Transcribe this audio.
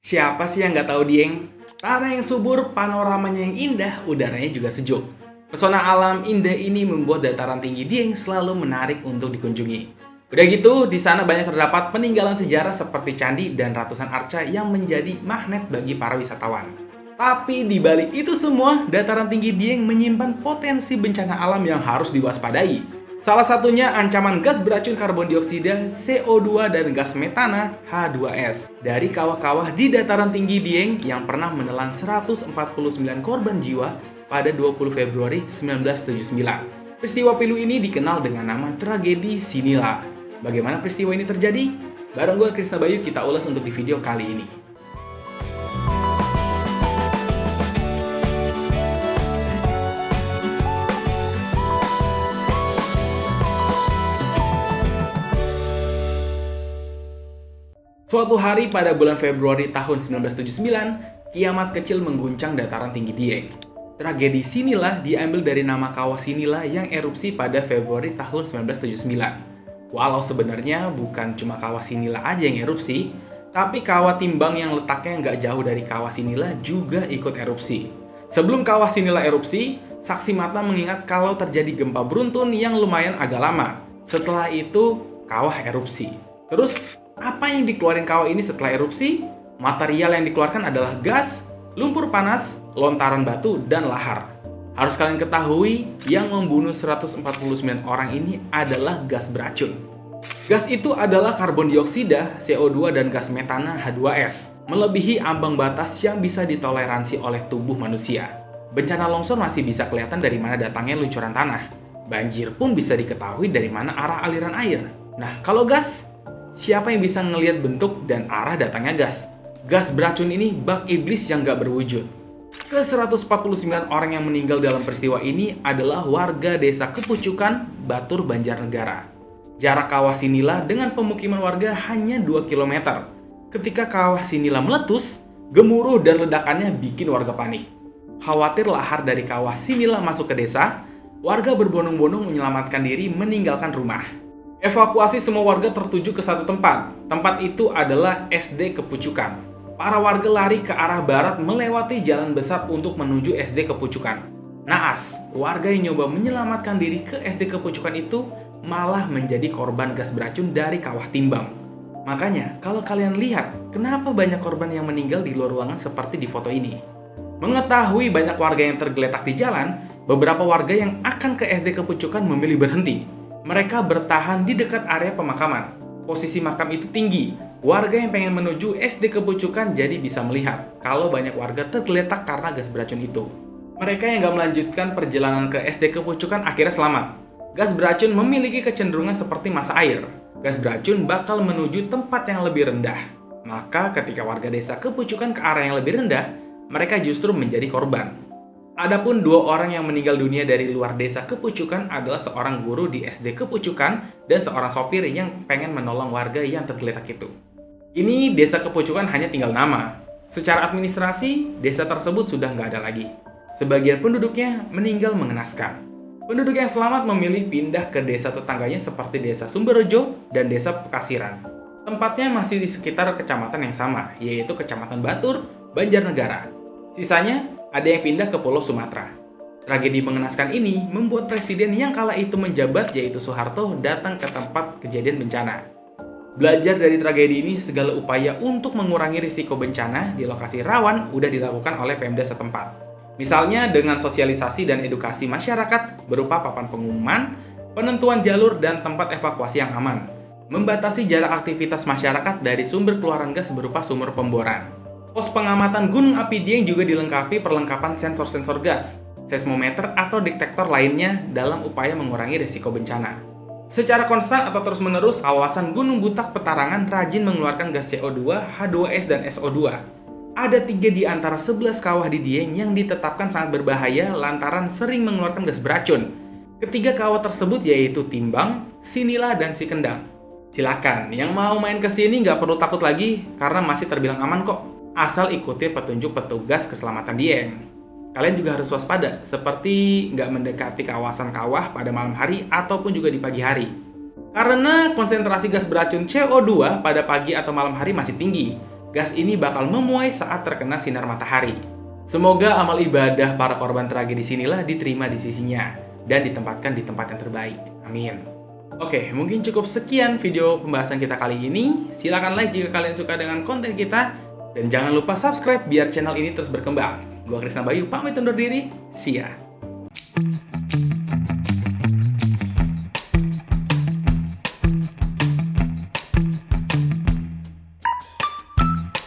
Siapa sih yang nggak tahu Dieng? Tanah yang subur, panoramanya yang indah, udaranya juga sejuk. Pesona alam indah ini membuat dataran tinggi Dieng selalu menarik untuk dikunjungi. Udah gitu, di sana banyak terdapat peninggalan sejarah seperti candi dan ratusan arca yang menjadi magnet bagi para wisatawan. Tapi di balik itu semua, dataran tinggi Dieng menyimpan potensi bencana alam yang harus diwaspadai. Salah satunya ancaman gas beracun karbon dioksida, CO2, dan gas metana, H2S, dari kawah-kawah di dataran tinggi Dieng yang pernah menelan 149 korban jiwa pada 20 Februari 1979. Peristiwa pilu ini dikenal dengan nama tragedi Sinila. Bagaimana peristiwa ini terjadi? Bareng gue Krisna Bayu, kita ulas untuk di video kali ini. Suatu hari pada bulan Februari tahun 1979, kiamat kecil mengguncang dataran tinggi Dieng. Tragedi Sinila diambil dari nama kawah Sinila yang erupsi pada Februari tahun 1979. Walau sebenarnya bukan cuma kawah Sinila aja yang erupsi, tapi kawah Timbang yang letaknya nggak jauh dari kawah Sinila juga ikut erupsi. Sebelum kawah Sinila erupsi, saksi mata mengingat kalau terjadi gempa beruntun yang lumayan agak lama. Setelah itu, kawah erupsi. Terus, apa yang dikeluarin kawah ini setelah erupsi? Material yang dikeluarkan adalah gas, lumpur panas, lontaran batu, dan lahar. Harus kalian ketahui, yang membunuh 149 orang ini adalah gas beracun. Gas itu adalah karbon dioksida, CO2, dan gas metana H2S, melebihi ambang batas yang bisa ditoleransi oleh tubuh manusia. Bencana longsor masih bisa kelihatan dari mana datangnya luncuran tanah. Banjir pun bisa diketahui dari mana arah aliran air. Nah, kalau gas, siapa yang bisa ngelihat bentuk dan arah datangnya gas? Gas beracun ini bak iblis yang gak berwujud. Ke-149 orang yang meninggal dalam peristiwa ini adalah warga desa Kepucukan, Batur, Banjarnegara. Jarak kawah Sinila dengan pemukiman warga hanya 2 km. Ketika kawah Sinila meletus, gemuruh dan ledakannya bikin warga panik. Khawatir lahar dari kawah Sinila masuk ke desa, warga berbondong-bondong menyelamatkan diri meninggalkan rumah. Evakuasi semua warga tertuju ke satu tempat. Tempat itu adalah SD Kepucukan. Para warga lari ke arah barat melewati jalan besar untuk menuju SD Kepucukan. Naas, warga yang nyoba menyelamatkan diri ke SD Kepucukan itu malah menjadi korban gas beracun dari kawah Timbang. Makanya, kalau kalian lihat, kenapa banyak korban yang meninggal di luar ruangan seperti di foto ini? Mengetahui banyak warga yang tergeletak di jalan, beberapa warga yang akan ke SD Kepucukan memilih berhenti. Mereka bertahan di dekat area pemakaman. Posisi makam itu tinggi. Warga yang pengen menuju SD Kepucukan jadi bisa melihat kalau banyak warga tergeletak karena gas beracun itu. Mereka yang gak melanjutkan perjalanan ke SD Kepucukan akhirnya selamat. Gas beracun memiliki kecenderungan seperti massa air. Gas beracun bakal menuju tempat yang lebih rendah. Maka ketika warga desa Kepucukan ke arah yang lebih rendah, mereka justru menjadi korban. Adapun 2 orang yang meninggal dunia dari luar desa Kepucukan adalah seorang guru di SD Kepucukan dan seorang sopir yang pengen menolong warga yang tergeletak itu. Ini desa Kepucukan hanya tinggal nama. Secara administrasi, desa tersebut sudah nggak ada lagi. Sebagian penduduknya meninggal mengenaskan. Penduduk yang selamat memilih pindah ke desa tetangganya seperti desa Sumberjo dan desa Pekasiran. Tempatnya masih di sekitar kecamatan yang sama, yaitu Kecamatan Batur, Banjarnegara. Sisanya ada yang pindah ke Pulau Sumatera. Tragedi mengenaskan ini membuat presiden yang kala itu menjabat yaitu Soeharto datang ke tempat kejadian bencana. Belajar dari tragedi ini, segala upaya untuk mengurangi risiko bencana di lokasi rawan udah dilakukan oleh Pemda setempat. Misalnya dengan sosialisasi dan edukasi masyarakat berupa papan pengumuman, penentuan jalur dan tempat evakuasi yang aman, membatasi jarak aktivitas masyarakat dari sumber keluaran gas berupa sumber pemboran. Pos pengamatan Gunung Api Dieng juga dilengkapi perlengkapan sensor-sensor gas, seismometer atau detektor lainnya dalam upaya mengurangi risiko bencana. Secara konstan atau terus-menerus, kawasan Gunung Butak Petarangan rajin mengeluarkan gas CO2, H2S, dan SO2. Ada 3 di antara 11 kawah di Dieng yang ditetapkan sangat berbahaya lantaran sering mengeluarkan gas beracun. Ketiga kawah tersebut yaitu Timbang, Sinila, dan Sikendang. Silakan, yang mau main ke sini nggak perlu takut lagi karena masih terbilang aman kok. Asal ikuti petunjuk petugas keselamatan Dieng. Kalian juga harus waspada, seperti nggak mendekati kawasan kawah pada malam hari ataupun juga di pagi hari. Karena konsentrasi gas beracun CO2 pada pagi atau malam hari masih tinggi, Gas ini bakal memuai saat terkena sinar matahari. Semoga amal ibadah para korban tragedi sinilah diterima di sisinya dan ditempatkan di tempat yang terbaik. Amin. Oke, mungkin cukup sekian video pembahasan kita kali ini. Silahkan like jika kalian suka dengan konten kita. Dan jangan lupa subscribe biar channel ini terus berkembang. Gua Krisna Bayu, pamit undur diri. See ya.